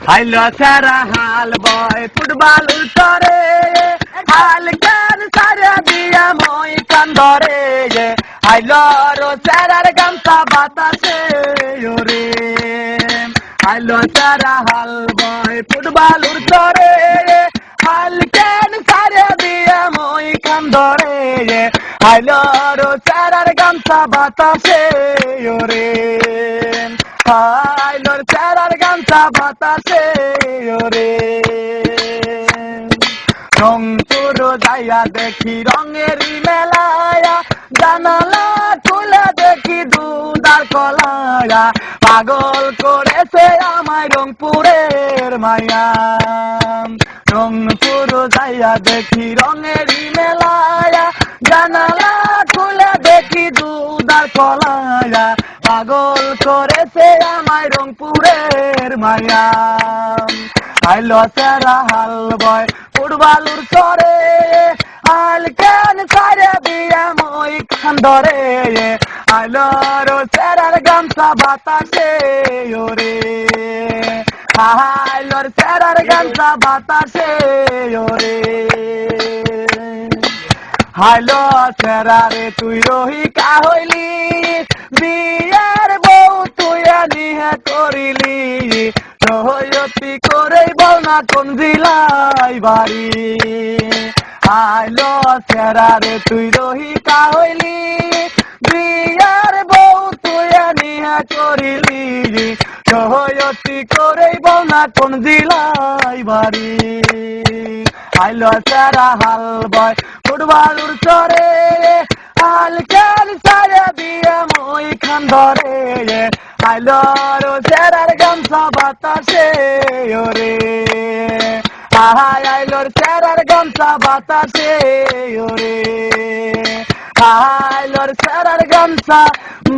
হাইলো সারা হাল বয় ফুটবল উল্টরে হাল কেন সারা দিয়া মই কান্দরে হাইলো রো সারার গামছা বাতাসে ওরে হাইলো সারা হাল বয় ফুটবল উল্টরে হাল কেন সারা দিয়া মই কান্দরে হাইলো রো সারার গামছা বাতাসে ওরে হাইলোর চারার গামছা বাতাসে ওরে রংপুর যাইয়া দেখি রঙেরই মেলায়া জানালা খুলে দেখি দুধার কলায়া পাগল করেছে আমায় রংপুরের মায়া রংপুর যাইয়া দেখি রঙেরই মেলায়া জানালা খুলে দেখি দুধার কলায়া পাগল করেছে আমায় রংপুরের মায়া আইলো সারা হাল বয় ফুটবলুর চরে আল কেন সারে দিয়া মই খান্দরে আইলো রো সারার গামছা বাতাসে ওরে আইলোর সারার গামছা বাতাসে ওরে হাইলো সেরারে তুই রহিকা হইলি বিয়ার বউ তুই নিহে করিলি রহয়তি করেই বল না কোন জিলাই বাড়ি হাইলো সেরারে তুই রহিকা হইলি বিয়ার বউ তুই নিহে করিলি রহয়তি করেই বল না কোন জিলাই বাড়ি আইলো সারা হাল বয় ফুটবলুর চরে হাল কেন সারে দিয়ে মই খান্দরে আইলো রো সারার গামছা বাতাসে ওরে আইলোর সারার গামছা বাতাসে ওরে আইলোর সারার গামছা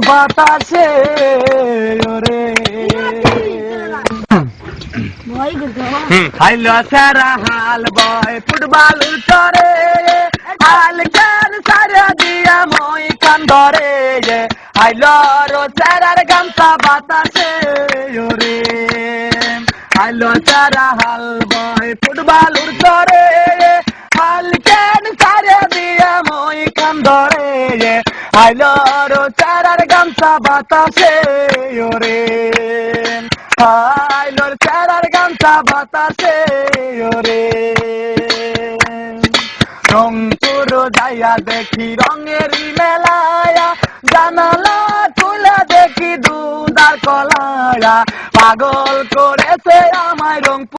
বাতাসে ওরে হাইলো সারা হাল বয় ফুটবল উল্টরে হাল কেন সারা দিয়া মই কান্দরে হাইলো রো সারার গামছা বাতাসে ওরে হাইলো সারা হাল বয় ফুটবল উল্টরে হাল কেন সারা দিয়া মই কান্দরে হাইলো রো সারার গামছা বাতাসে ওরে হাইলোর সারার গামছা বাতাসে ওরে রংপুর যাইয়া দেখি রঙেরই মেলায়া জানালা খুলে দেখি দুধার কলায়া পাগল করেছে আমায় রংপুর